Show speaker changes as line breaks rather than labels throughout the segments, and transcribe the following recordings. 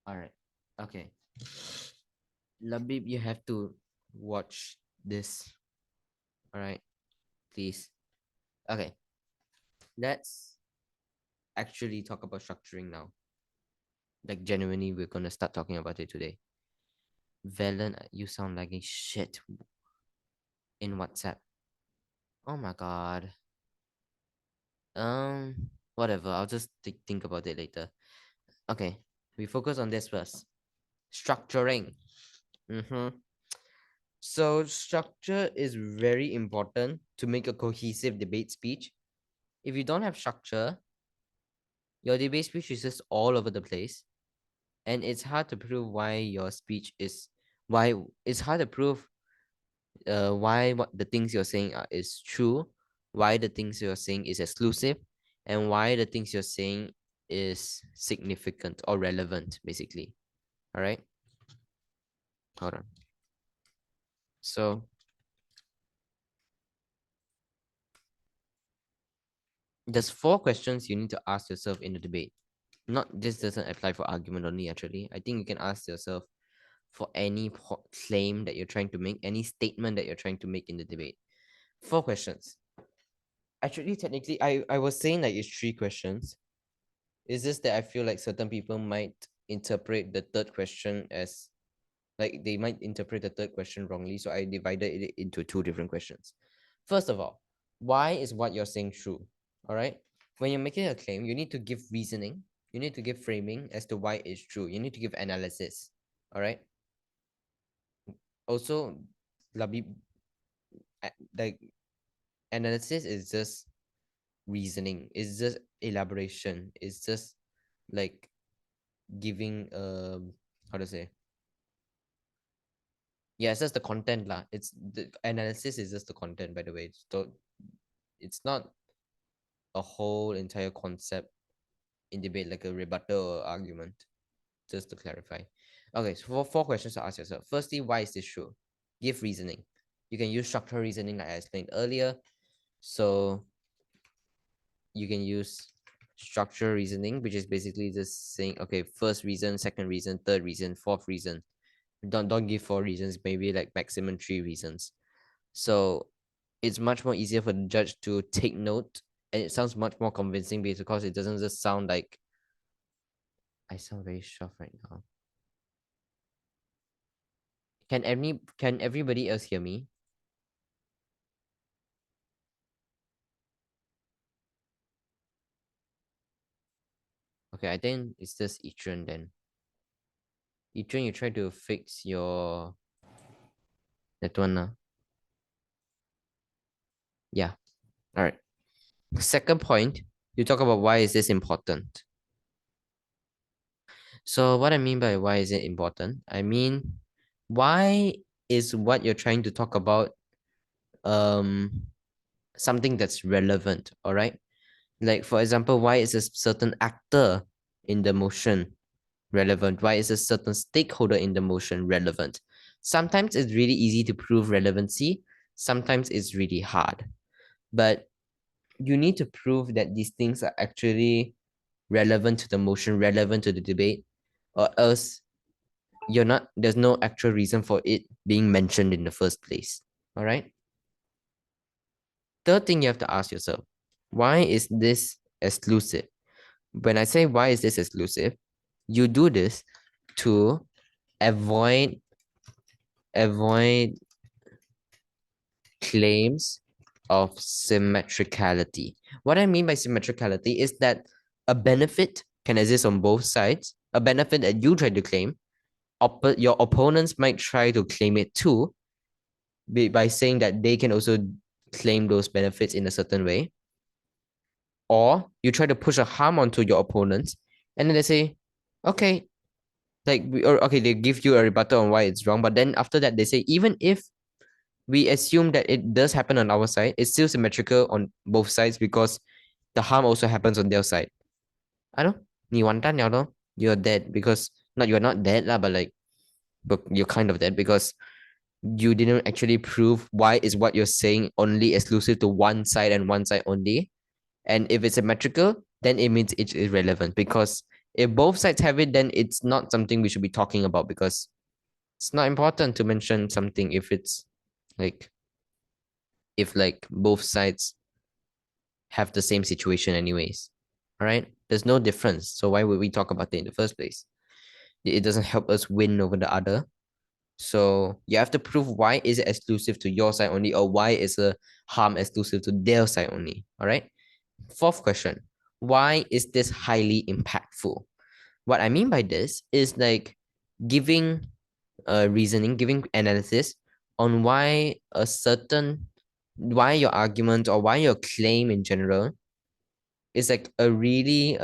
All right. Okay. Labib, you have to watch this. All right. Please. Okay. Let's actually talk about structuring now. Like, genuinely, we're going to start talking about it today. Valen, you sound like a shit in WhatsApp. Oh my God. Whatever. I'll just think about it later. Okay. We focus on this first. Structuring. Mm-hmm. So structure is very important to make a cohesive debate speech. If you don't have structure, your debate speech is just all over the place, and it's hard to prove why your speech is why it's hard to prove why what the things you're saying is true, why the things you're saying is exclusive, and why the things you're saying is significant or relevant, basically. All right, hold on. So there's 4 questions you need to ask yourself in the debate. Not this doesn't apply for argument only. Actually, I think you can ask yourself for any claim that you're trying to make, any statement that you're trying to make in the debate. 4 questions. Actually, technically, I was saying like it's 3 questions. It's just that I feel like certain people might interpret the third question as like they might interpret the third question wrongly. So I divided it into 2 different questions. First of all, why is what you're saying true? All right. When you're making a claim, you need to give reasoning. You need to give framing as to why it's true. You need to give analysis. All right. Also, Labib, like analysis is just reasoning. It's just elaboration. It's just like giving how to say, yeah, it's just the content lah. It's the analysis is just the content, by the way. So it's not a whole entire concept in debate like a rebuttal or argument. Just to clarify. Okay, so for 4 questions to ask yourself. Firstly, why is this true? Give reasoning. You can use structural reasoning like I explained earlier. So you can use structural reasoning, which is basically just saying, okay, first reason, second reason, third reason, fourth reason. Don't give 4 reasons, maybe like maximum 3 reasons. So it's much more easier for the judge to take note, and it sounds much more convincing because it doesn't just sound like I sound very soft right now. Can everybody else hear me? Okay, I think it's just Yichun then. Yichun, you try to fix your that one now. Yeah. All right. Second point, you talk about why is this important. So what I mean by why is it important? I mean, why is what you're trying to talk about um something that's relevant, all right? Like for example, why is a certain actor in the motion relevant? Why is a certain stakeholder in the motion relevant? Sometimes it's really easy to prove relevancy, sometimes it's really hard. But you need to prove that these things are actually relevant to the motion, relevant to the debate, or else there's no actual reason for it being mentioned in the first place. All right. Third thing you have to ask yourself, why is this exclusive? When I say why is this exclusive, you do this to avoid avoid claims of symmetricality. What I mean by symmetricality is that a benefit can exist on both sides. A benefit that you try to claim, your opponents might try to claim it too, by saying that they can also claim those benefits in a certain way. Or you try to push a harm onto your opponents, and then they say, okay, or okay, they give you a rebuttal on why it's wrong. But then after that, they say, even if we assume that it does happen on our side, it's still symmetrical on both sides because the harm also happens on their side. I know, 你完蛋了 咯. You're dead because not you're not dead lah, but you're kind of dead because you didn't actually prove why is what you're saying only exclusive to one side and one side only. And if it's symmetrical, then it means it's irrelevant because If both sides have it, then it's not something we should be talking about because it's not important to mention something if it's like if like both sides have the same situation anyways. All right. There's no difference. So why would we talk about it in the first place? It doesn't help us win over the other. So you have to prove why is it exclusive to your side only, or why is a harm exclusive to their side only. All right. Fourth question. Why is this highly impactful? What I mean by this is like giving reasoning, giving analysis on why your argument or why your claim in general is like a really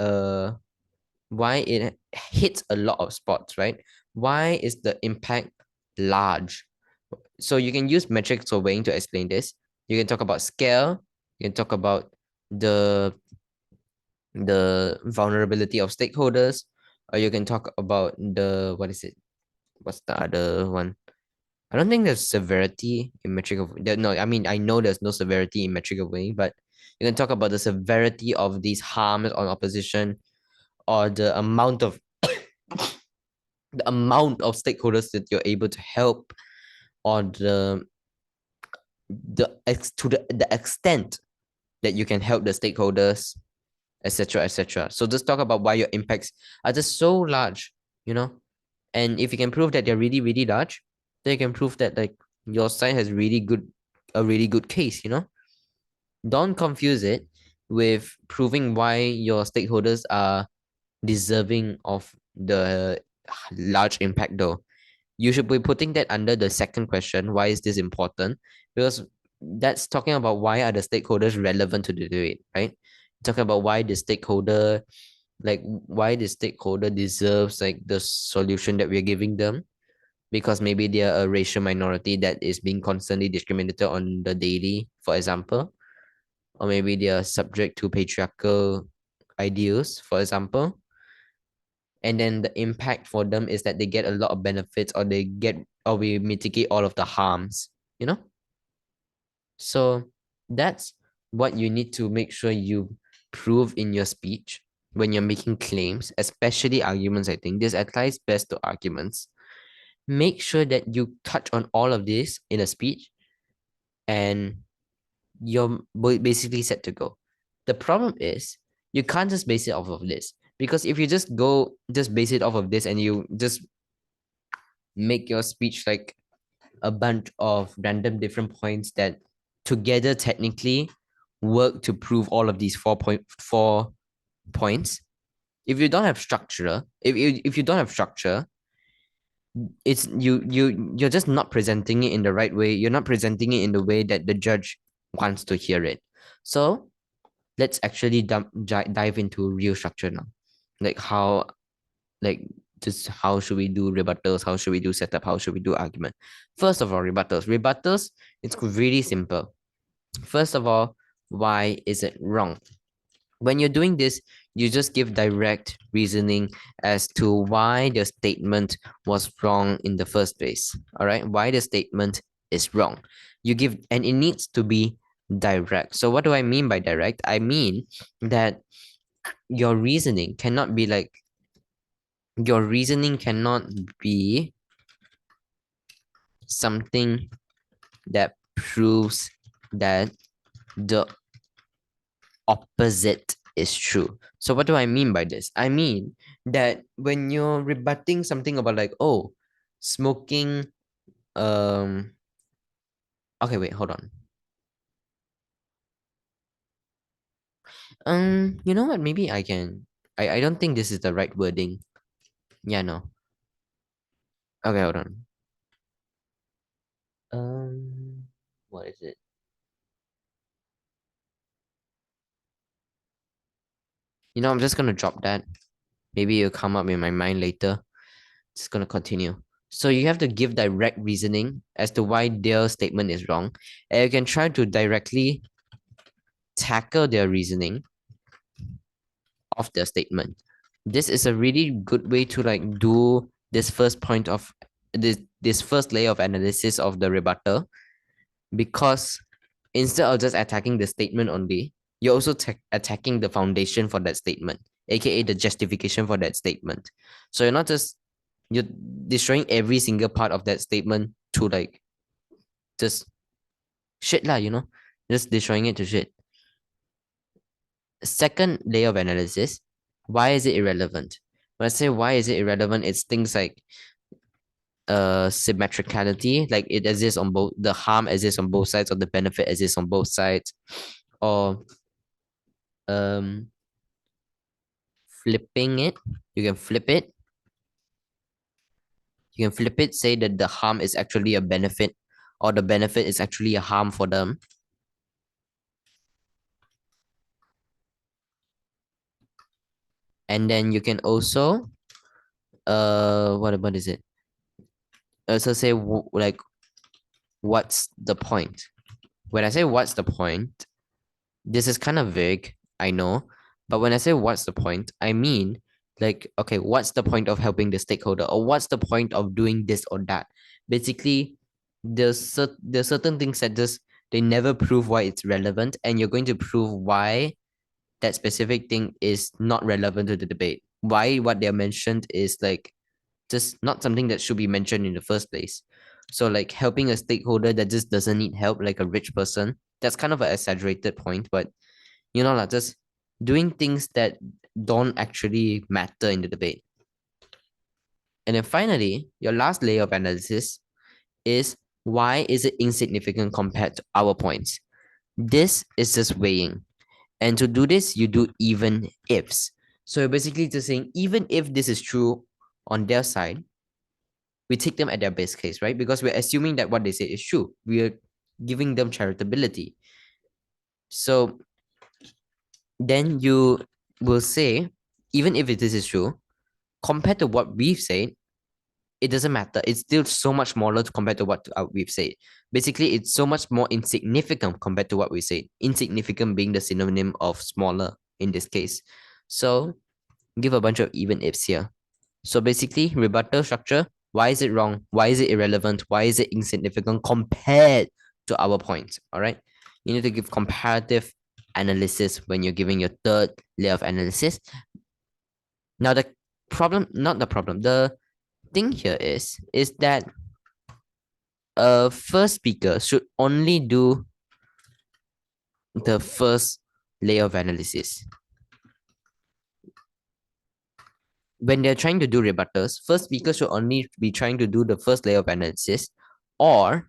why it hits a lot of spots, right? Why is the impact large? So you can use metrics or weighing to explain this. You can talk about scale. You can talk about the vulnerability of stakeholders, or you can talk about the what is it? What's the other one? I don't think there's severity in metric of no. I mean, I know there's no severity in metric of weighing, but you can talk about the severity of these harms on opposition or the amount of stakeholders that you're able to help or the extent that you can help the stakeholders, etc., etc. So just talk about why your impacts are just so large, you know. And if you can prove that they're really, really large, then you can prove that like your side has a really good case, you know. Don't confuse it with proving why your stakeholders are deserving of the large impact though. You should be putting that under the second question. Why is this important? Because that's talking about why are the stakeholders relevant to the debate, right? Talking about why the stakeholder deserves like the solution that we're giving them because maybe they're a racial minority that is being constantly discriminated on the daily, for example, or maybe they are subject to patriarchal ideals, for example. And then the impact for them is that they get a lot of benefits or we mitigate all of the harms, you know? So that's what you need to make sure you prove in your speech when you're making claims, especially arguments. I think this applies best to arguments. Make sure that you touch on all of this in a speech and you're basically set to go. The problem is you can't just base it off of this because if you just base it off of this and you just make your speech like a bunch of random different points that together technically work to prove all of these 4 points. If you don't have structure, if you don't have structure, it's you're just not presenting it in the right way. You're not presenting it in the way that the judge wants to hear it. So let's actually dive into real structure now. Like like just how should we do rebuttals? How should we do setup? How should we do argument? First of all, rebuttals. Rebuttals, it's really simple. First of all, why is it wrong? When you're doing this, you just give direct reasoning as to why the statement was wrong in the first place. All right, why the statement is wrong. You give, and it needs to be direct. So what do I mean by direct? I mean that your reasoning cannot be like your reasoning cannot be something that proves that the opposite is true. So what do I mean by this? I mean that when you're rebutting something about like, oh, smoking, um, okay, wait, hold on. You know what? Maybe I can. I don't think this is the right wording. Yeah, no. Okay, hold on. What is it? You know, I'm just gonna drop that. Maybe it'll come up in my mind later. Just gonna continue. So you have to give direct reasoning as to why their statement is wrong, and you can try to directly tackle their reasoning of their statement. This is a really good way to like do this first point of this first layer of analysis of the rebuttal, because instead of just attacking the statement only, you're also attacking the foundation for that statement. aka the justification for that statement. So you're destroying every single part of that statement to like just shit lah, just destroying it to shit. Second layer of analysis, why is it irrelevant? When I say why is it irrelevant, it's things like symmetricality, like it exists on both, the harm exists on both sides or the benefit exists on both sides, or um flipping it. You can flip it. You can flip it, say that the harm is actually a benefit or the benefit is actually a harm for them. And then you can also what is it? Also say like what's the point? When I say what's the point, this is kind of vague, I know, but when I say what's the point, I mean like, okay, what's the point of helping the stakeholder, or what's the point of doing this or that? Basically, there's certain things that just they never prove why it's relevant, and you're going to prove why that specific thing is not relevant to the debate. Why what they're mentioned is like just not something that should be mentioned in the first place. So like helping a stakeholder that just doesn't need help, like a rich person, that's kind of an exaggerated point, but like just doing things that don't actually matter in the debate. And then finally, your last layer of analysis is why is it insignificant compared to our points? This is just weighing. And to do this, you do even ifs. So you're basically just saying, even if this is true on their side, we take them at their best case, right? Because we're assuming that what they say is true. We're giving them charitability. So then you will say, even if this is true, compared to what we've said, it doesn't matter. It's still so much smaller compared to what we've said. Basically, it's so much more insignificant compared to what we said. Insignificant being the synonym of smaller in this case. So give a bunch of even ifs here. So basically, rebuttal structure. Why is it wrong? Why is it irrelevant? Why is it insignificant compared to our points? All right. You need to give comparative analysis when you're giving your third layer of analysis. Now, the thing here is that a first speaker should only do the first layer of analysis. When they're trying to do rebuttals, first speaker should only be trying to do the first layer of analysis, or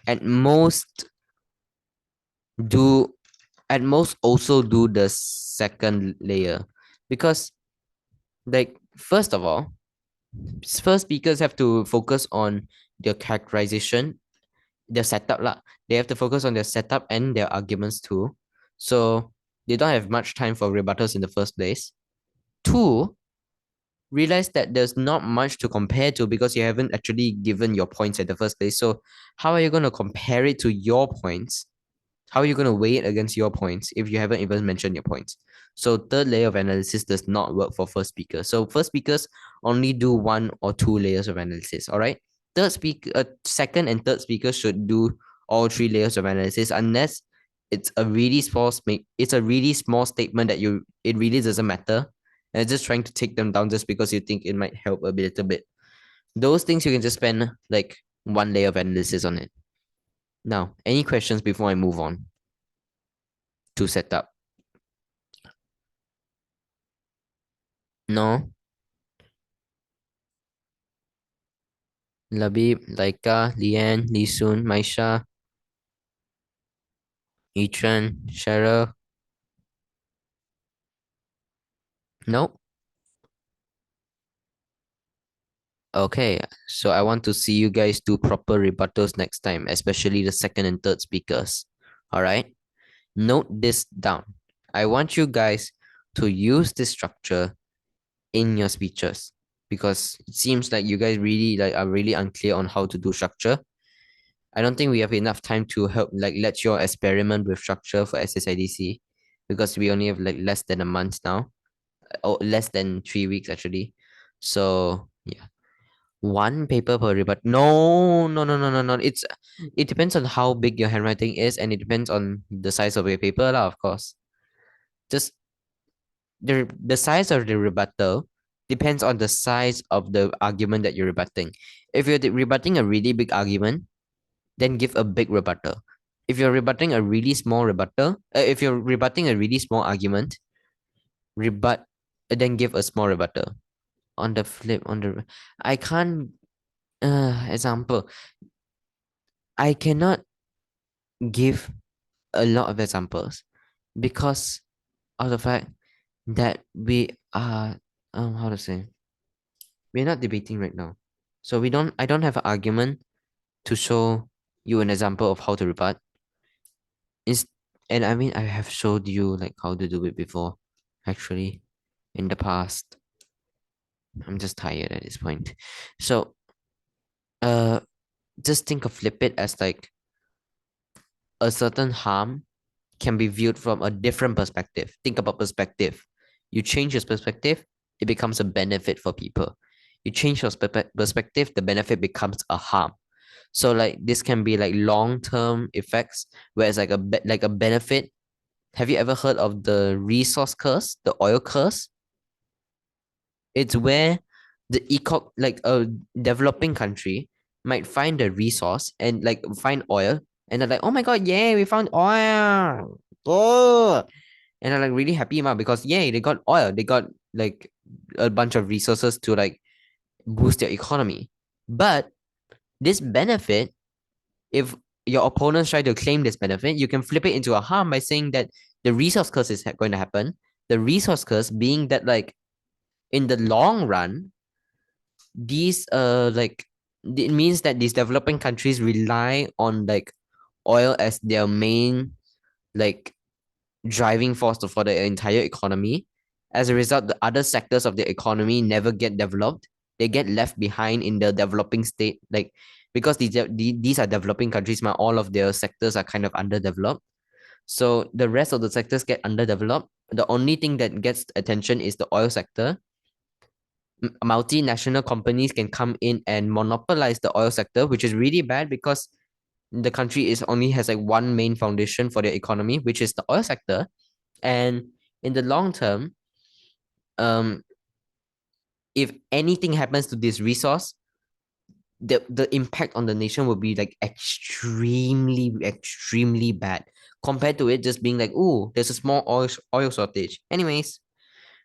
at most do at most also do the second layer, because like first of all, first speakers have to focus on their characterization, their setup lah. They have to focus on their setup and their arguments too. So they don't have much time for rebuttals in the first place. Two, realize that there's not much to compare to because you haven't actually given your points at the first place. So how are you going to compare it to your points? How are you going to weigh it against your points if you haven't even mentioned your points? So third layer of analysis does not work for first speakers. So first speakers only do one or two layers of analysis. All right. Second and third speakers should do all three layers of analysis unless it's a really small statement that it really doesn't matter. And it's just trying to take them down just because you think it might help a little bit. Those things you can just spend like one layer of analysis on it. Now, any questions before I move on to setup? No? Labib, Laika, Lian, Lisun, Maisha, Etran, Cheryl? No? Okay, so I want to see you guys do proper rebuttals next time, especially the second and third speakers. All right? Note this down. I want you guys to use this structure in your speeches because it seems like you guys really are really unclear on how to do structure. I don't think we have enough time to help let you experiment with structure for SSIDC because we only have like less than a month now, or less than 3 weeks actually. So yeah, one paper per rebut. No, no, no, no, no, no. It depends on how big your handwriting is, and it depends on the size of your paper, lah, of course. Just the size of the rebuttal depends on the size of the argument that you're rebutting. If you're rebutting a really big argument, then give a big rebuttal. If you're rebutting a really small rebuttal, if you're rebutting a really small argument, rebut, then give a small rebuttal. On the flip, I can't, example, I cannot give a lot of examples because of the fact that we are, how to say, we're not debating right now. So I don't have an argument to show you an example of how to rebut. Is and I mean I have showed you like how to do it before, actually, in the past. I'm just tired at this point. So uh just think of flip it as like a certain harm can be viewed from a different perspective. Think about perspective. You change your perspective, it becomes a benefit for people. You change your perspective, the benefit becomes a harm. So like this can be like long-term effects, whereas like like a benefit. Have you ever heard of the resource curse, the oil curse? It's where the like a developing country might find a resource and like find oil, and they're like, oh my god, yeah, we found oil. Oh, and they're like really happy about because yay, they got oil, they got like a bunch of resources to like boost their economy. But this benefit, if your opponents try to claim this benefit, you can flip it into a harm by saying that the resource curse is going to happen. The resource curse being that like in the long run, these like it means that these developing countries rely on like oil as their main like driving force for the entire economy. As a result, the other sectors of the economy never get developed. They get left behind in the developing state, like because these are developing countries, but all of their sectors are kind of underdeveloped. So the rest of the sectors get underdeveloped. The only thing that gets attention is the oil sector. Multinational companies can come in and monopolize the oil sector, which is really bad because the country is only has like one main foundation for their economy, which is the oil sector. And in the long term, um, if anything happens to this resource, the impact on the nation will be like extremely bad compared to it just being like, oh, there's a small oil shortage. Anyways,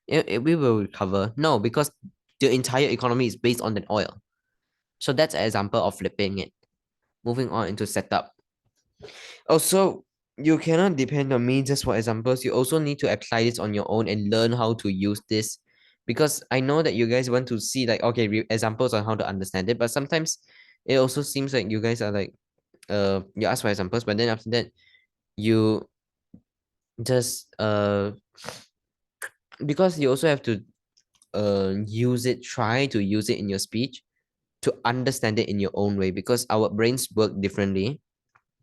we will recover. No, because the entire economy is based on that oil. So that's an example of flipping it. Moving on into setup. Also, you cannot depend on me just for examples. You also need to apply this on your own and learn how to use this. Because I know that you guys want to see like okay examples on how to understand it, but sometimes it also seems like you guys are like you ask for examples, but then after that you just because you also have to try to use it in your speech to understand it in your own way because our brains work differently.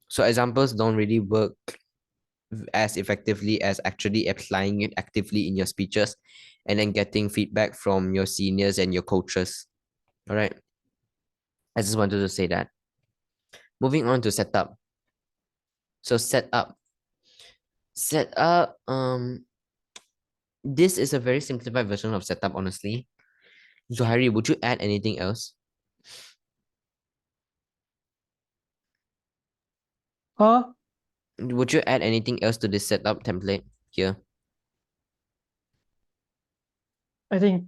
So examples don't really work as effectively as actually applying it actively in your speeches and then getting feedback from your seniors and your coaches. All right. I just wanted to say that. Moving on to setup. So setup. Setup, this is a very simplified version of setup, honestly. So Harry, would you add anything else?
Huh?
Would you add anything else to this setup template here?
I think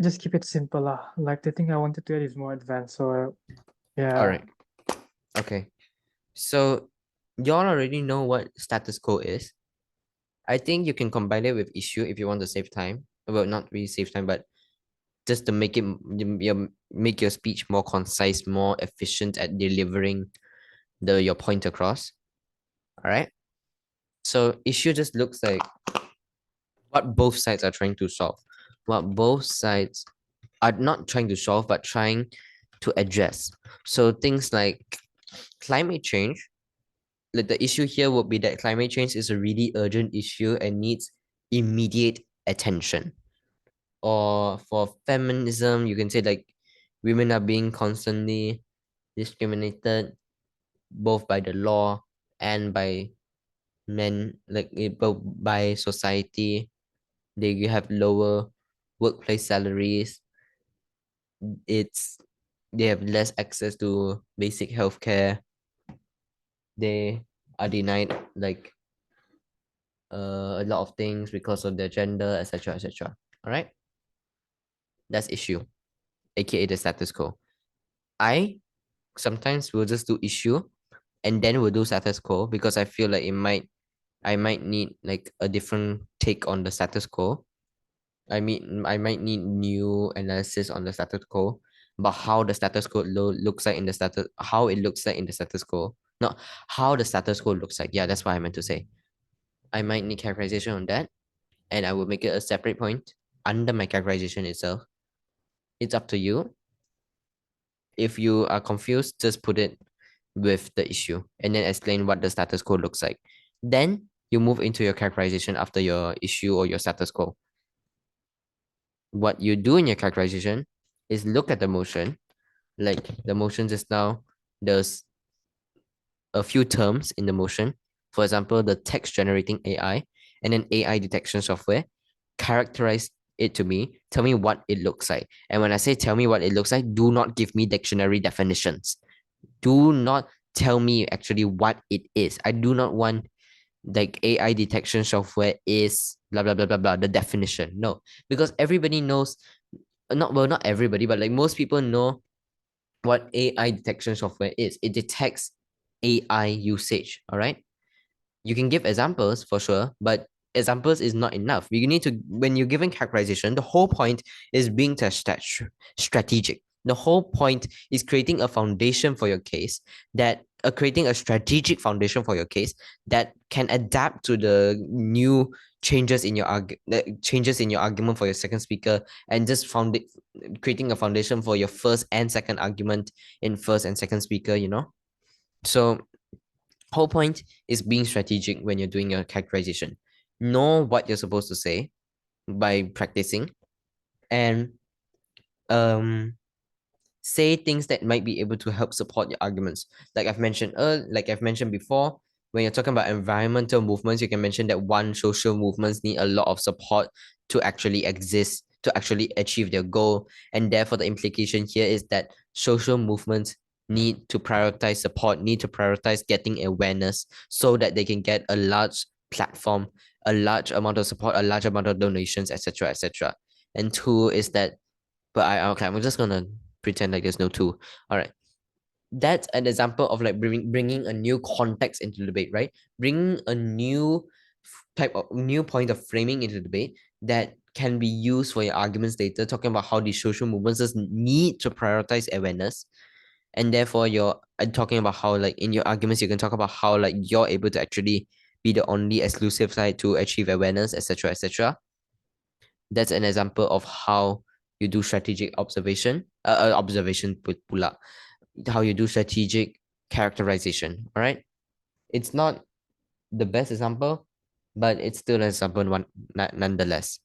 just keep it simple. Like the thing I wanted to add is more advanced. So
All
yeah.
right. Okay. So y'all already know what status quo is. I think you can combine it with issue if you want to save time. Well, not really save time, but just to make it make your speech more concise, more efficient at delivering your point across. All right. So issue just looks like what both sides are trying to solve. What both sides are not trying to solve, but trying to address. So things like climate change. Like the issue here would be that climate change is a really urgent issue and needs immediate attention. Or for feminism, you can say like women are being constantly discriminated both by the law and by men like by society. They have lower workplace salaries. It's they have less access to basic healthcare. They are denied like a lot of things because of their gender, etc., etc. All right, that's issue, aka the status quo. I sometimes will just do issue and then we'll do status quo because I feel like I might need like a different take on the status quo. I might need new analysis on the status quo, but how the status quo looks like in the status, how it looks like in the status quo, not how the status quo looks like. Yeah, that's what I meant to say. I might need characterization on that, and I will make it a separate point under my characterization itself. It's up to you. If you are confused, just put it with the issue and then explain what the status quo looks like. Then you move into your characterization after your issue or your status quo. What you do in your characterization is look at the motion, like the motion just now, there's a few terms in the motion. For example, the text generating AI and then AI detection software. Characterize it to me. Tell me what it looks like. And when I say tell me what it looks like, do not give me dictionary definitions. Do not tell me actually what it is. I do not want like AI detection software is blah blah blah blah blah the definition. No, because everybody knows, not everybody, but like most people know what AI detection software is. It detects AI usage. All right. You can give examples for sure, but examples is not enough. You need to, when you're giving characterization, the whole point is being strategic. The whole point is creating a foundation for your case that creating a strategic foundation for your case that can adapt to the new changes in your changes in your argument for your second speaker, and just found it, creating a foundation for your first and second argument in first and second speaker, you know. So whole point is being strategic when you're doing your characterization. Know what you're supposed to say by practicing, and um say things that might be able to help support your arguments. Like I've mentioned before, when you're talking about environmental movements, you can mention that one, social movements need a lot of support to actually exist, to actually achieve their goal. And therefore, the implication here is that social movements need to prioritize support, need to prioritize getting awareness so that they can get a large platform, a large amount of support, a large amount of donations, etc., etc. And two is that, but okay, I'm just gonna pretend like there's no two. All right, that's an example of like bringing a new context into the debate, right? Bringing a new type of new point of framing into the debate that can be used for your arguments later, talking about how the social movements just need to prioritize awareness. And therefore you're talking about how like in your arguments you can talk about how like you're able to actually be the only exclusive side to achieve awareness, etc., etc. That's an example of how you do strategic observation, observation pula, how you do strategic characterization. All right, it's not the best example, but it's still an example one nonetheless.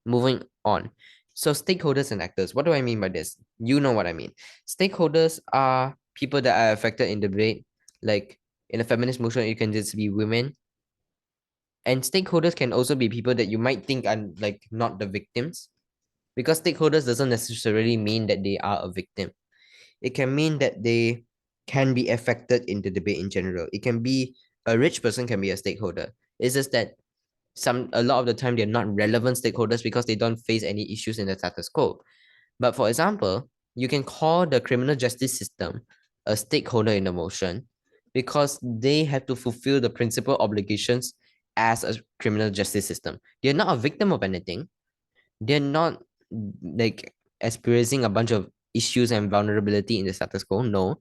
Moving on. So stakeholders and actors. What do I mean by this? You know what I mean. Stakeholders are people that are affected in debate. Like in a feminist movement, you can just be women. And stakeholders can also be people that you might think are like not the victims, because stakeholders doesn't necessarily mean that they are a victim. It can mean that they can be affected in the debate in general. It can be a rich person can be a stakeholder. It's just that a lot of the time they're not relevant stakeholders because they don't face any issues in the status quo. But for example, you can call the criminal justice system a stakeholder in the motion because they have to fulfill the principal obligations as a criminal justice system. They're not a victim of anything. They're not like experiencing a bunch of issues and vulnerability in the status quo. No,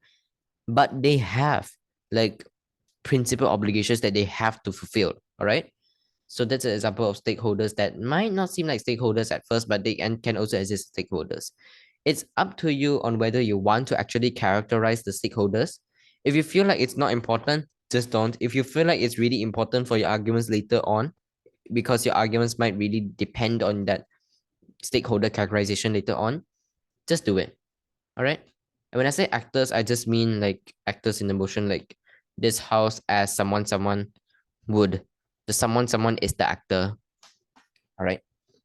but they have like principal obligations that they have to fulfill. All right. So that's an example of stakeholders that might not seem like stakeholders at first, but they can also exist as stakeholders. It's up to you on whether you want to actually characterize the stakeholders. If you feel like it's not important, just don't. If you feel like it's really important for your arguments later on, because your arguments might really depend on that stakeholder characterization later on, just do it. All right. And when I say actors, I just mean like actors in the motion, like this house as someone, would. The someone is the actor. All right.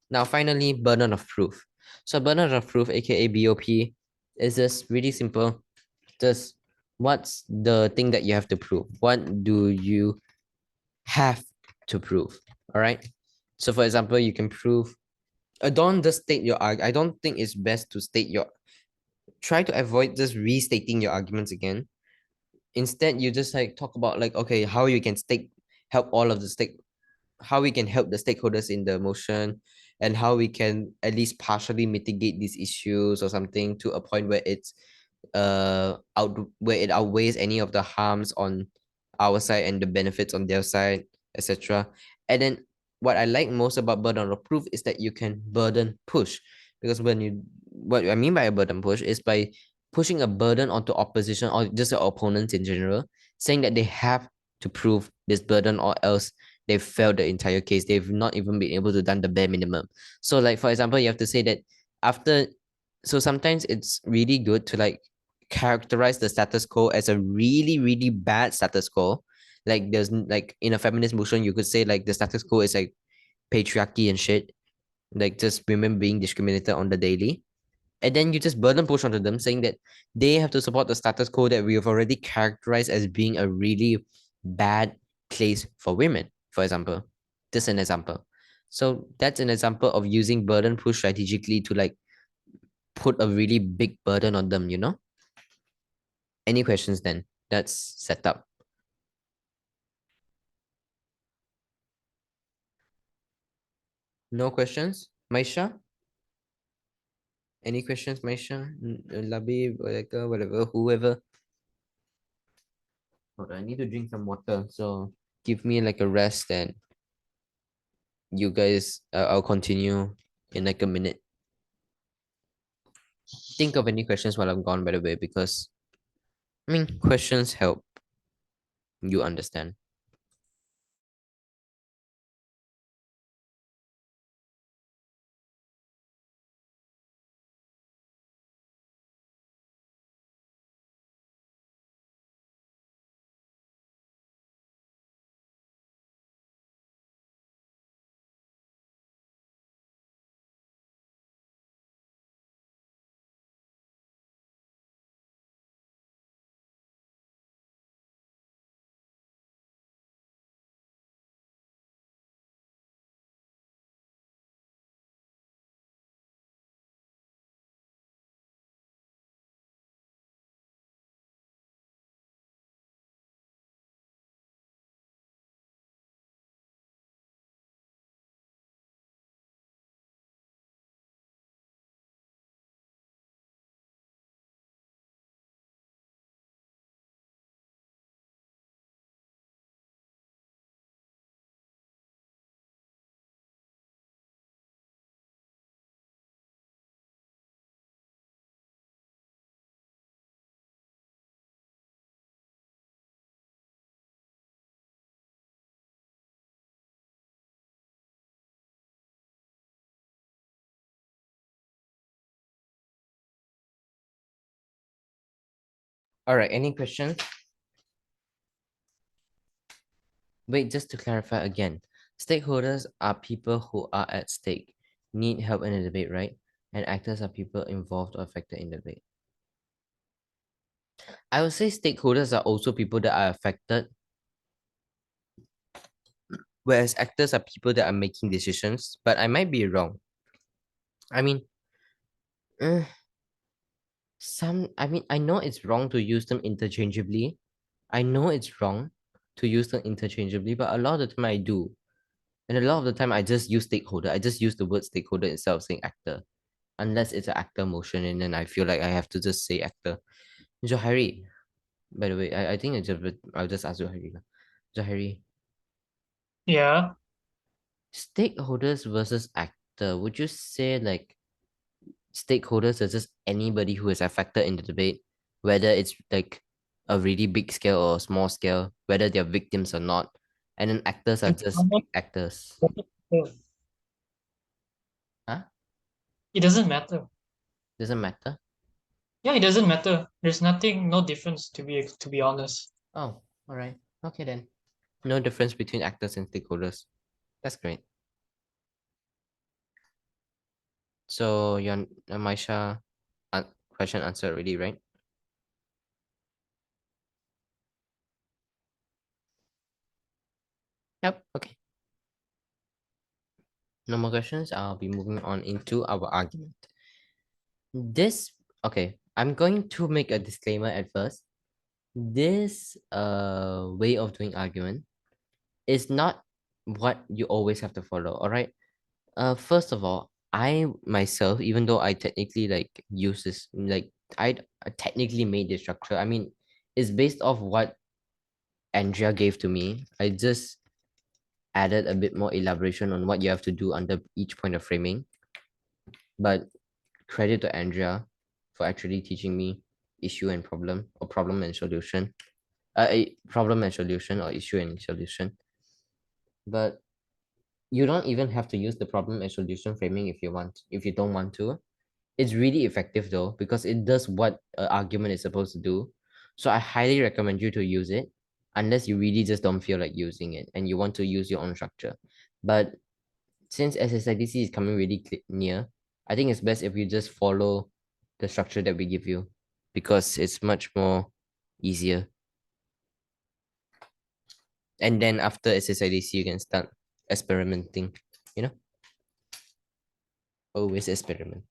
Now, finally, burden of proof. So, burden of proof, aka BOP, is just really simple. Just what's the thing that you have to prove? What do you have to prove? All right. So, for example, you can prove. Don't just state your arg. I don't think it's best to state your. Try to avoid just restating your arguments again. Instead, you just like talk about like okay, how you can help all of the how we can help the stakeholders in the motion, and how we can at least partially mitigate these issues or something to a point where where it outweighs any of the harms on our side and the benefits on their side, etc. And then what I like most about burden of proof is that you can burden push, because what I mean by a burden push is by pushing a burden onto opposition or just the opponents in general, saying that they have to prove this burden or else they've failed the entire case. They've not even been able to done the bare minimum. So like for example, you have to say that after so sometimes it's really good to like characterize the status quo as a really, really bad status quo. Like there's like in a feminist motion, you could say like the status quo is like patriarchy and shit, like just women being discriminated on the daily. And then you just burden push onto them saying that they have to support the status quo that we have already characterized as being a really bad place for women, for example. Just an example. So that's an example of using burden push strategically to like put a really big burden on them, you know? Any questions then? That's set up. No questions? Maisha? Any questions, Maisha? Labi, whatever, whoever. Hold on, I need to drink some water. So give me like a rest and you guys, I'll continue in like a minute. Think of any questions while I'm gone, by the way, because I mean, questions help you understand. All right, any questions? Wait, just to clarify again, stakeholders are people who are at stake, need help in the debate, right? And actors are people involved or affected in the debate. I would say stakeholders are also people that are affected, whereas actors are people that are making decisions, but I might be wrong. I mean, eh, I know it's wrong to use them interchangeably. I know it's wrong to use them interchangeably, but a lot of the time I do. And a lot of the time I just use stakeholder. I just use the word stakeholder instead of saying actor. Unless it's an actor motion, and then I feel like I have to just say actor. Johari, by the way, I think I'll just ask Johari. Johari,
Yeah.
stakeholders versus actor. Would you say like stakeholders are just anybody who is affected in the debate, whether it's like a really big scale or a small scale, whether they're victims or not, and then actors are
And
just actors. Huh?
it doesn't matter.
Doesn't matter.
Yeah, it doesn't matter. There's nothing, no difference to be honest.
Oh, all right. Okay then. No difference between actors and stakeholders. That's great. So your Maisha question answered already, right? Yep. Okay. No more questions. I'll be moving on into our argument. This okay. I'm going to make a disclaimer at first. This way of doing argument is not what you always have to follow. All right. First of all, I myself, even though I technically like use this, like I technically made this structure. I mean, it's based off what Andrea gave to me. I just added a bit more elaboration on what you have to do under each point of framing. But credit to Andrea for actually teaching me issue and problem, or problem and solution. A problem and solution, or issue and solution. But you don't even have to use the problem and solution framing if you don't want to. It's really effective though, because it does what an argument is supposed to do. So I highly recommend you to use it, unless you really just don't feel like using it and you want to use your own structure. But since SSIDC is coming really near, I think it's best if you just follow the structure that we give you, because it's much more easier. And then after SSIDC, you can start experimenting, you know, always experiment.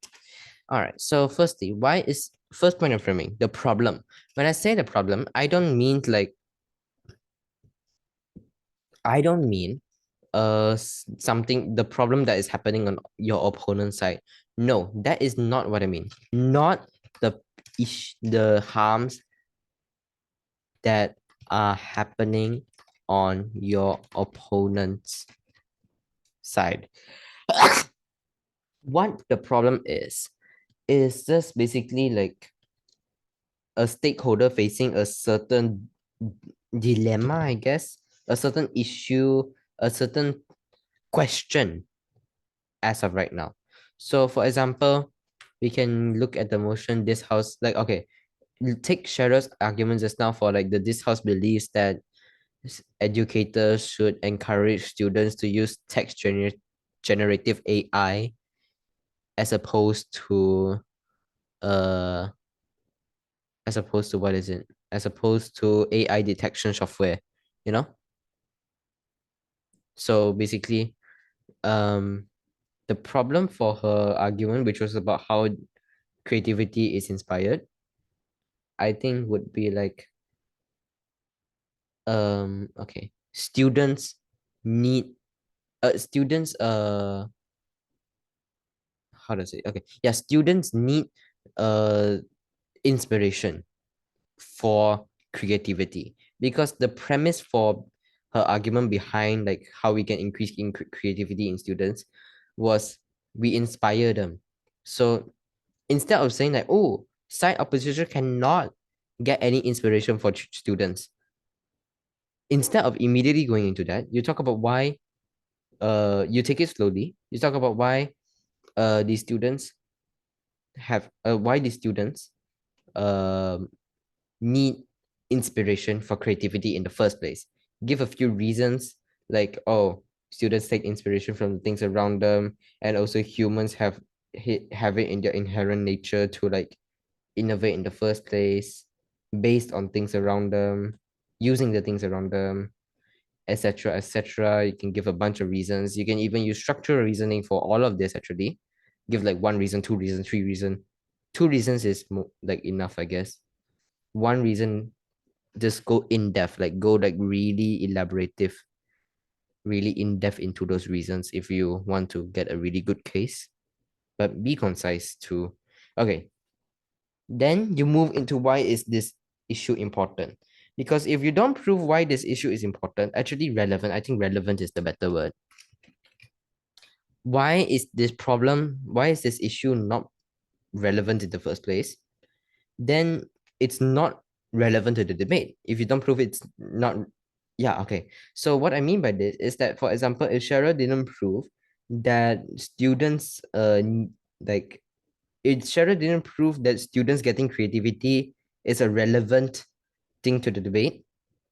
All right. So firstly, why is first point of framing the problem? When I say the problem, I don't mean something the problem that is happening on your opponent's side. No, that is not what I mean. Not the harms that are happening on your opponent's side. What the problem is just basically like a stakeholder facing a certain dilemma, I guess, a certain issue, a certain question as of right now. So, for example, we can look at the motion this house, like, okay, you take Cheryl's argument just now for like this house believes that educators should encourage students to use generative AI as opposed to uh what is it? As opposed to AI detection software, you know? So basically, um, the problem for her argument, which was about how creativity is inspired, I think would be like, okay, need, students, how does it? Okay, yeah, students need, uh, inspiration for creativity, because the premise for her argument behind like how we can increase creativity in students was we inspire them. So instead of saying like, oh, side opposition cannot get any inspiration for students, instead of immediately going into that, you talk about why, you take it slowly, you talk about why the students why the students um need inspiration for creativity in the first place. Give a few reasons, like, oh, students take inspiration from the things around them, and also humans have it in their inherent nature to like innovate in the first place based on things around them, using the things around them, etc., etc. You can give a bunch of reasons. You can even use structural reasoning for all of this. Actually, give like one reason, two reasons, three reason. Two reasons is like enough, I guess. One reason, just go in depth, like go like really elaborative, really in depth into those reasons if you want to get a really good case, but be concise too. Okay, then you move into why is this issue important? Because if you don't prove why this issue is important, actually relevant, I think relevant is the better word. Why is this issue not relevant in the first place? Then it's not relevant to the debate. If you don't prove it's not, yeah, okay. So what I mean by this is that, for example, if Cheryl didn't prove that students, like, if Cheryl didn't prove that students getting creativity is a relevant thing to the debate,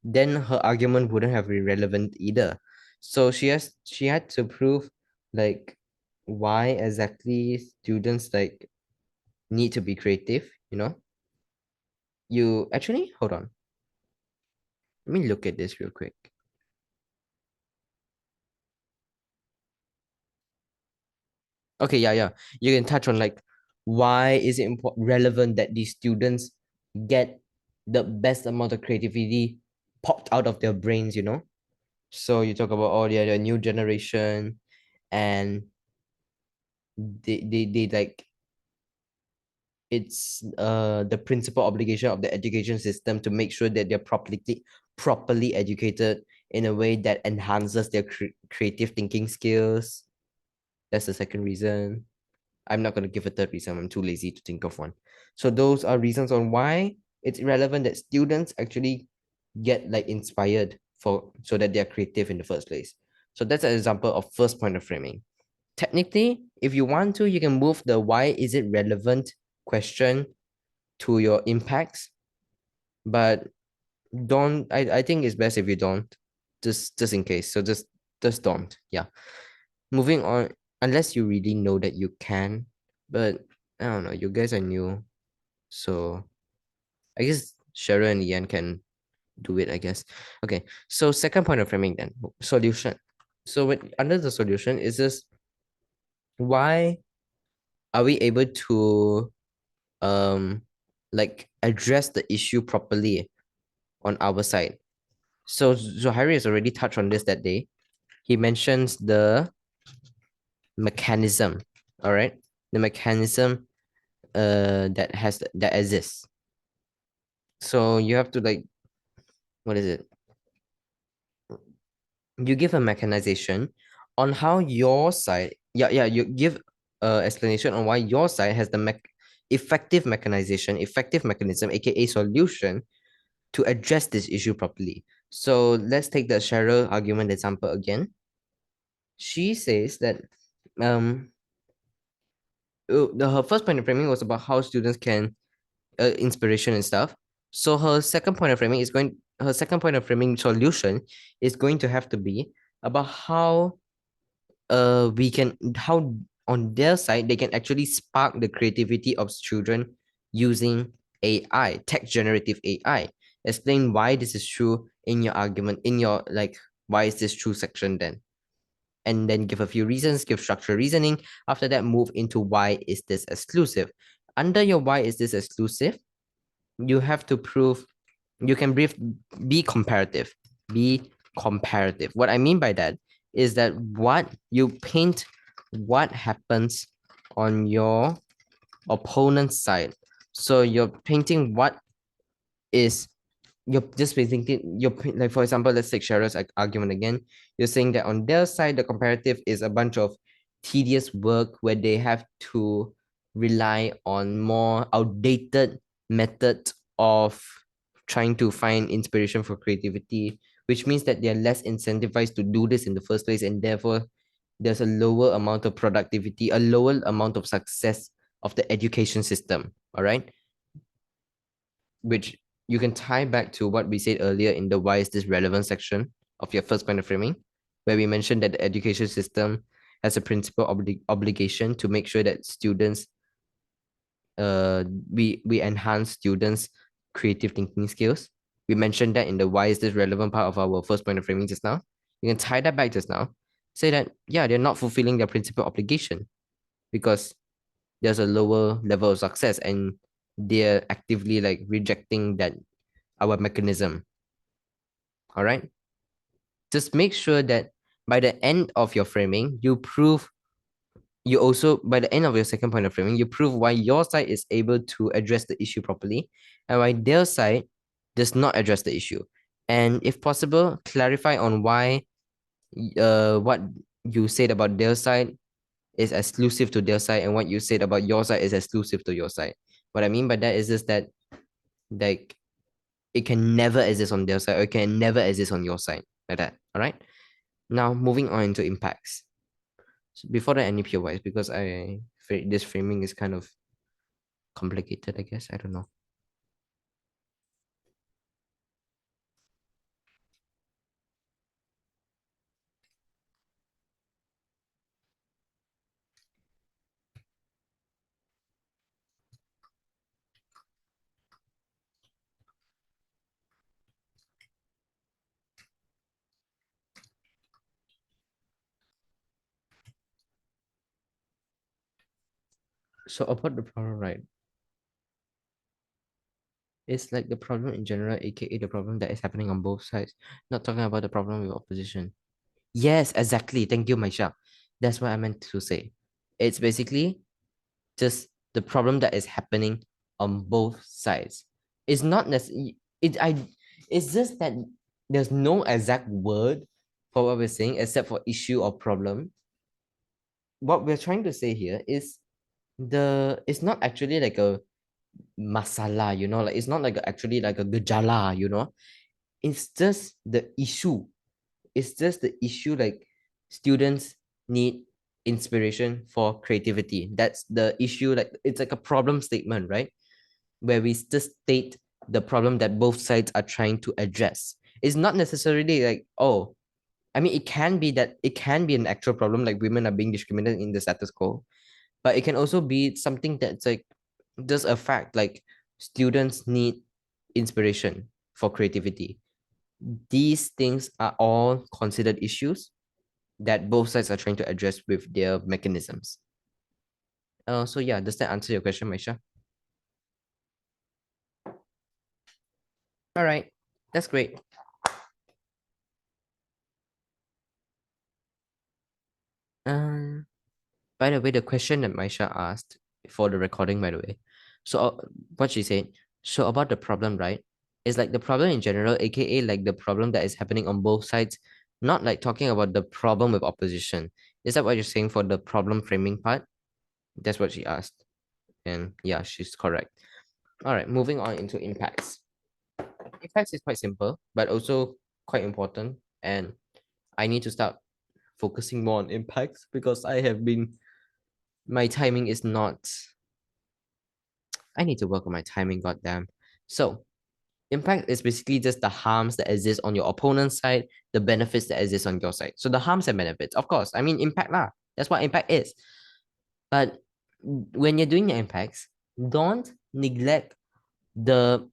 then her argument wouldn't have been relevant either. So she had to prove like why exactly students like need to be creative, you know? You actually hold on. Let me look at this real quick. Okay, yeah, yeah. You can touch on like why is it relevant that these students get the best amount of creativity popped out of their brains, you know? So you talk about oh yeah, the new generation and they like it's the principal obligation of the education system to make sure that they're properly educated in a way that enhances their creative thinking skills. That's the second reason. I'm not going to give a third reason. I'm too lazy to think of one. So those are reasons on why it's relevant that students actually get like inspired for so that they're creative in the first place. So that's an example of first point of framing. Technically, if you want to, you can move the why is it relevant question to your impacts, but don't I think it's best if you don't, just in case. So just don't. Yeah. Moving on, unless you really know that you can, but I don't know, you guys are new. So I guess Cheryl and Ian can do it, I guess. Okay. So second point of framing then, solution. So under the solution is this why are we able to um like address the issue properly on our side? So Zohairi has already touched on this that day. He mentions the mechanism, all right? The mechanism that exists. So you have to like, what is it? You give a mechanization on how your side, yeah, you give a explanation on why your side has the effective mechanization, effective mechanism, aka solution to address this issue properly. So let's take the Cheryl argument example again. She says that um her first point of framing was about how students can inspiration and stuff. So her second point of framing solution is going to have to be about how we can how on their side they can actually spark the creativity of children using AI, text generative AI. Explain why this is true in your argument, in your like why is this true section then? And then give a few reasons, give structural reasoning. After that, move into why is this exclusive. Under your why is this exclusive, you have to prove you can be comparative. Be comparative. What I mean by that is that what you paint what happens on your opponent's side. So you're painting what is you're just basically like for example, let's take Cheryl's argument again. You're saying that on their side, the comparative is a bunch of tedious work where they have to rely on more outdated methods of trying to find inspiration for creativity, which means that they're less incentivized to do this in the first place, and therefore there's a lower amount of productivity, a lower amount of success of the education system. All right, which you can tie back to what we said earlier in the why is this relevant section of your first point of framing, where we mentioned that the education system has a principal obligation to make sure that students we enhance students creative thinking skills. We mentioned that in the why is this relevant part of our first point of framing just now. You can tie that back just now, say that yeah, they're not fulfilling their principal obligation because there's a lower level of success and they're actively like rejecting that our mechanism. All right. Just make sure that by the end of your framing, you also, by the end of your second point of framing, you prove why your side is able to address the issue properly and why their side does not address the issue. And if possible, clarify on why what you said about their side is exclusive to their side and what you said about your side is exclusive to your side. What I mean by that is just that like it can never exist on their side or it can never exist on your side. Like that. All right. Now moving on into impacts. So before that, any pure wise because this framing is kind of complicated, I guess. I don't know. So about the problem, right? It's like the problem in general, aka the problem that is happening on both sides. Not talking about the problem with opposition. Yes, exactly. Thank you, Maisha. That's what I meant to say. It's basically just the problem that is happening on both sides. It's not necessarily it's just that there's no exact word for what we're saying except for issue or problem. What we're trying to say here is it's not actually like a masala, like it's not like actually like a gejala, it's just the issue. It's just the issue, like students need inspiration for creativity. That's the issue. Like it's like a problem statement, right? Where we just state the problem that both sides are trying to address. It's not necessarily like, oh, I mean, it can be an actual problem, like women are being discriminated in the status quo, but it can also be something that's like just a fact, like students need inspiration for creativity. These things are all considered issues that both sides are trying to address with their mechanisms. So yeah, does that answer your question, Maisha? All right, that's great. Um, by the way, the question that Maisha asked for the recording, by the way, so what she said, so about the problem, right? Is like the problem in general, aka like the problem that is happening on both sides, not like talking about the problem with opposition. Is that what you're saying for the problem framing part? That's what she asked. And yeah, she's correct. All right, moving on into impacts. Impacts is quite simple, but also quite important. And I need to start focusing more on impacts because my timing is not, I need to work on my timing, goddamn. So, impact is basically just the harms that exist on your opponent's side, the benefits that exist on your side. So, the harms and benefits, of course, I mean, impact lah. That's what impact is. But when you're doing your impacts, don't neglect the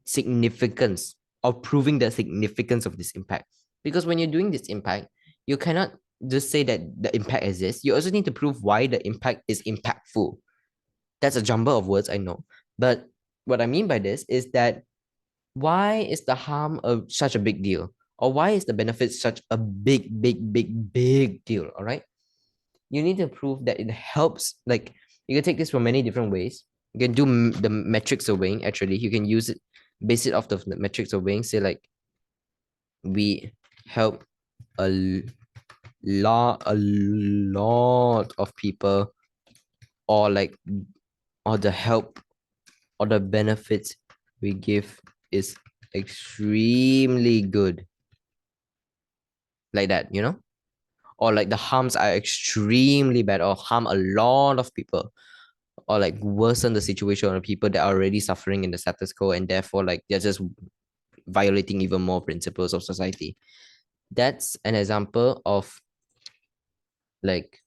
significance of proving the significance of this impact. Because when you're doing this impact, you cannot just say that the impact exists. You also need to prove why the impact is impactful. That's a jumble of words, I know. But what I mean by this is that why is the harm of such a big deal? Or why is the benefit such a big, big, big, big deal? All right. You need to prove that it helps. Like you can take this from many different ways. You can do the metrics of weighing. Actually, you can use it, base it off the metrics of weighing. Say like we help a lot of people, or like or the help or the benefits we give is extremely good, like that, or like the harms are extremely bad or harm a lot of people, or like worsen the situation on people that are already suffering in the status quo, and therefore like they're just violating even more principles of society. That's an example of like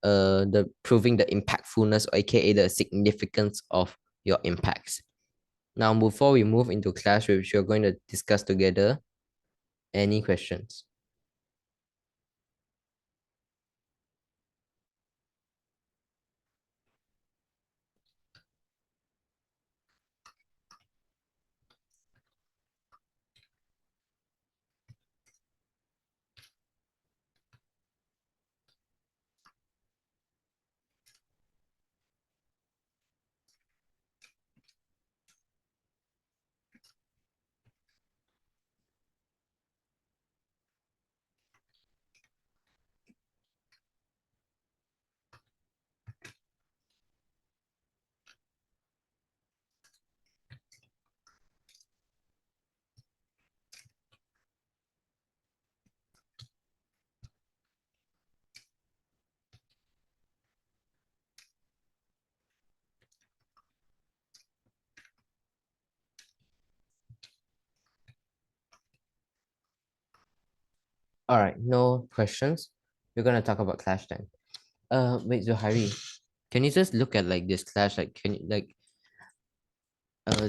the proving the impactfulness, aka the significance of your impacts. Now before we move into class which we're going to discuss together, any questions? All right, no questions. We're gonna talk about clash then. Wait, Zohari, can you just look at like this clash? Like, can you like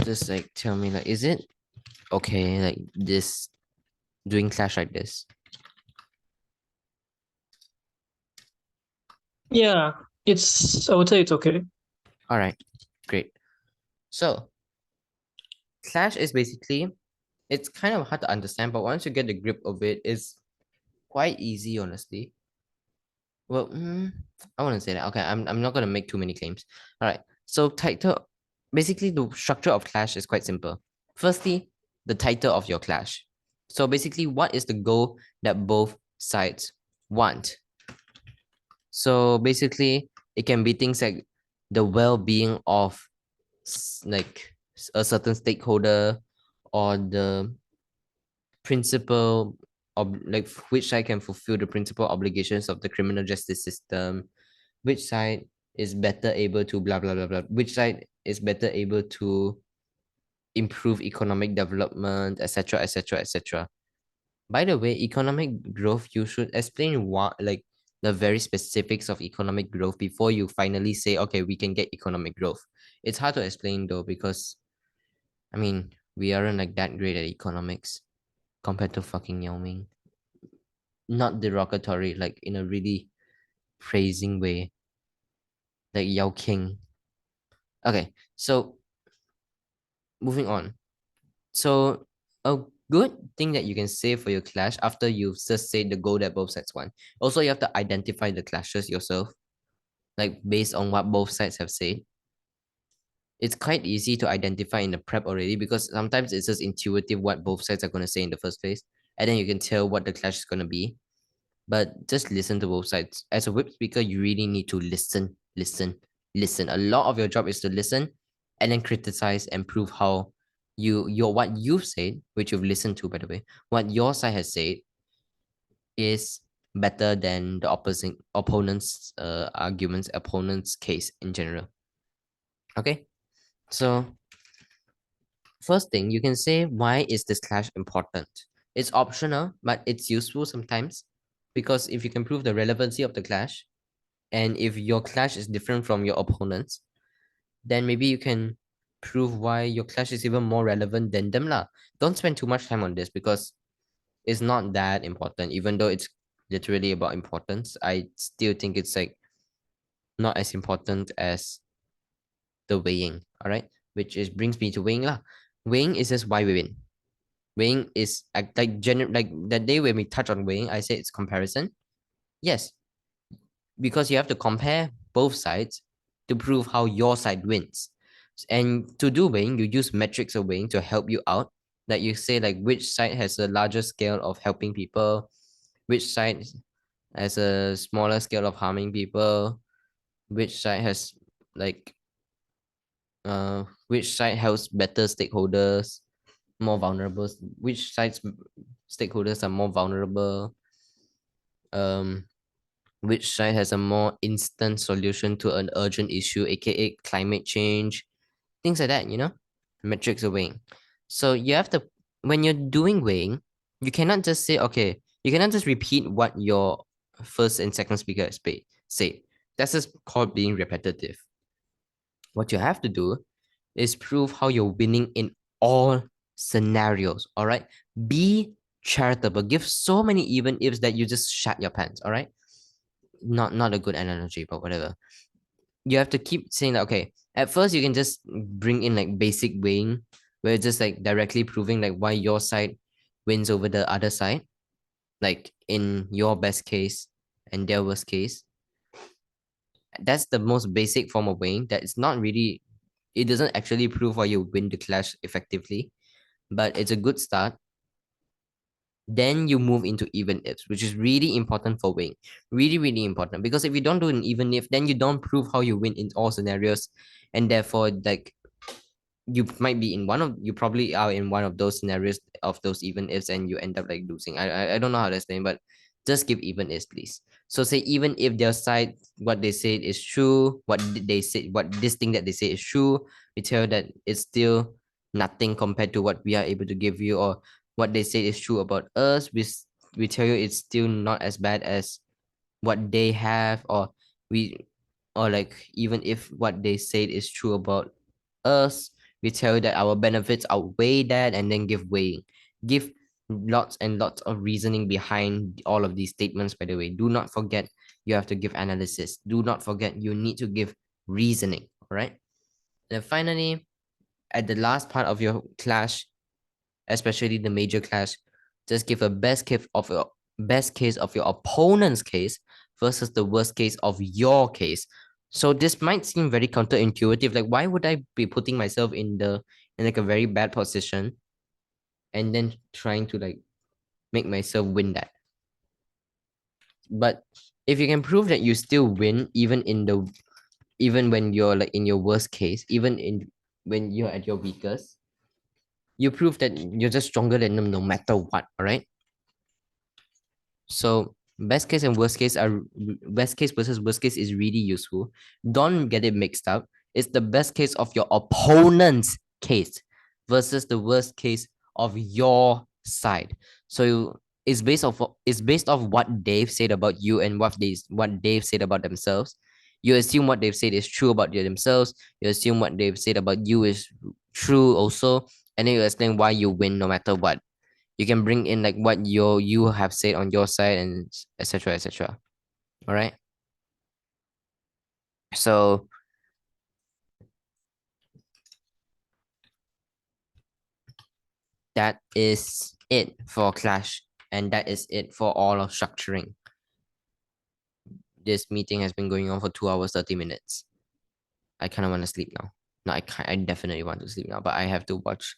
just like tell me like, is it okay like this doing clash like this?
Yeah. I would say it's okay.
All right, great. So clash is basically, it's kind of hard to understand, but once you get the grip of it, it's quite easy, honestly. Well, I want to say that. Okay, I'm not gonna make too many claims. All right. So title, basically the structure of clash is quite simple. Firstly, the title of your clash. So basically, what is the goal that both sides want? So basically, it can be things like the well-being of like a certain stakeholder, or the principal of like which side can fulfill the principal obligations of the criminal justice system, which side is better able to blah blah blah blah, which side is better able to improve economic development, etc etc etc. By the way, economic growth, you should explain what, like, the very specifics of economic growth before you finally say, okay, we can get economic growth. It's hard to explain though, because I mean, we aren't like that great at economics compared to fucking Yao Ming. Not derogatory, like in a really praising way, like Yao King. Okay, so moving on. So a good thing that you can say for your clash after you've just said the goal that both sides want. Also, you have to identify the clashes yourself, like based on what both sides have said. It's quite easy to identify in the prep already, because sometimes it's just intuitive what both sides are going to say in the first place, and then you can tell what the clash is going to be. But just listen to both sides. As a whip speaker, you really need to listen, listen, listen. A lot of your job is to listen and then criticize and prove how your what you've said, which you've listened to, by the way, what your side has said is better than the opposing opponent's arguments, opponent's case in general. Okay, so first thing you can say, why is this clash important? It's optional, but it's useful sometimes, because if you can prove the relevancy of the clash, and if your clash is different from your opponents, then maybe you can prove why your clash is even more relevant than them lah. Don't spend too much time on this, because it's not that important. Even though it's literally about importance, I still think it's like not as important as the weighing. All right, which is brings me to weighing lah. Weighing is just why we win. Weighing is like that day when we touch on weighing, I said it's comparison. Yes, because you have to compare both sides to prove how your side wins. And to do weighing, you use metrics of weighing to help you out. Like you say, like which side has a larger scale of helping people, which side has a smaller scale of harming people, which side has like which side helps better stakeholders, more vulnerable, which side's stakeholders are more vulnerable, um which side has a more instant solution to an urgent issue, aka climate change, things like that, metrics of weighing. So you have to, when you're doing weighing, you cannot just say, okay, you cannot just repeat what your first and second speaker has say. That's just called being repetitive. What you have to do is prove how you're winning in all scenarios. All right. Be charitable. Give so many even ifs that you just shut your pants. All right. Not a good analogy, but whatever. You have to keep saying that, okay, at first you can just bring in like basic weighing, where it's just like directly proving like why your side wins over the other side, like in your best case and their worst case. That's the most basic form of weighing. That it's not really, it doesn't actually prove why you win the clash effectively, but it's a good start. Then you move into even ifs, which is really important for weighing. Really, really important. Because if you don't do an even if, then you don't prove how you win in all scenarios. And therefore, like, you might be in one of, you probably are in one of those scenarios of those even ifs, and you end up like losing. I don't know how to explain, but just give even ifs, please. So say even if their side, what they said is true, they say, what this thing that they say is true, we tell that it's still nothing compared to what we are able to give you, or what they say is true about us, we tell you it's still not as bad as what they have, we or like even if what they said is true about us, we tell you that our benefits outweigh that, and then give weighing. Give lots and lots of reasoning behind all of these statements, by the way. Do not forget You have to give analysis. Do not forget, you need to give reasoning. All right. And then finally, at the last part of your clash, especially the major clash, just give a best case of your opponent's case versus the worst case of your case. So this might seem very counterintuitive. Like, why would I be putting myself in like a very bad position and then trying to like make myself win that? But if you can prove that you still win even when you're like in your worst case, even in when you're at your weakest, you prove that you're just stronger than them no matter what. All right. So best case and worst case are best case versus worst case is really useful. Don't get it mixed up. It's the best case of your opponent's case versus the worst case of your side. So it's based off what they've said about you and what they've said about themselves. You assume what they've said is true about themselves. You assume what they've said about you is true also, and then you explain why you win no matter what. You can bring in like what you have said on your side and etc etc. All right. So that is it for clash, and that is it for all of structuring. This meeting has been going on for 2 hours 30 minutes. I kind of want to sleep now. No, I can't. I definitely want to sleep now, but I have to watch.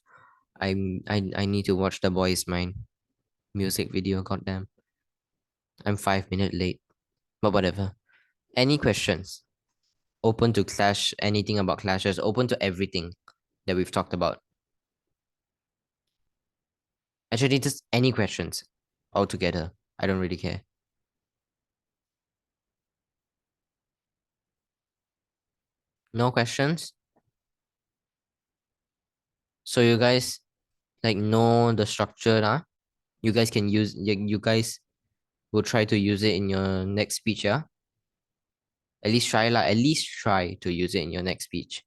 I need to watch the boys mine music video. Goddamn, I'm 5 minutes late, but whatever. Any questions? Open to clash. Anything about clashes? Open to everything that we've talked about. Actually, just any questions altogether. I don't really care. No questions? So you guys like know the structure, huh? You guys can use you guys will try to use it in your next speech, yeah? At least try lah. At least try to use it in your next speech.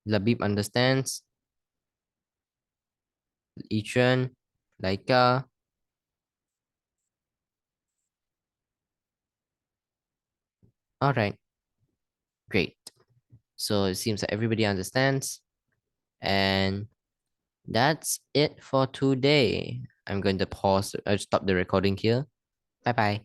Labib understands. Yichuan, Laika. Alright, great. So it seems that everybody understands. And that's it for today. I'm going to stop the recording here. Bye bye.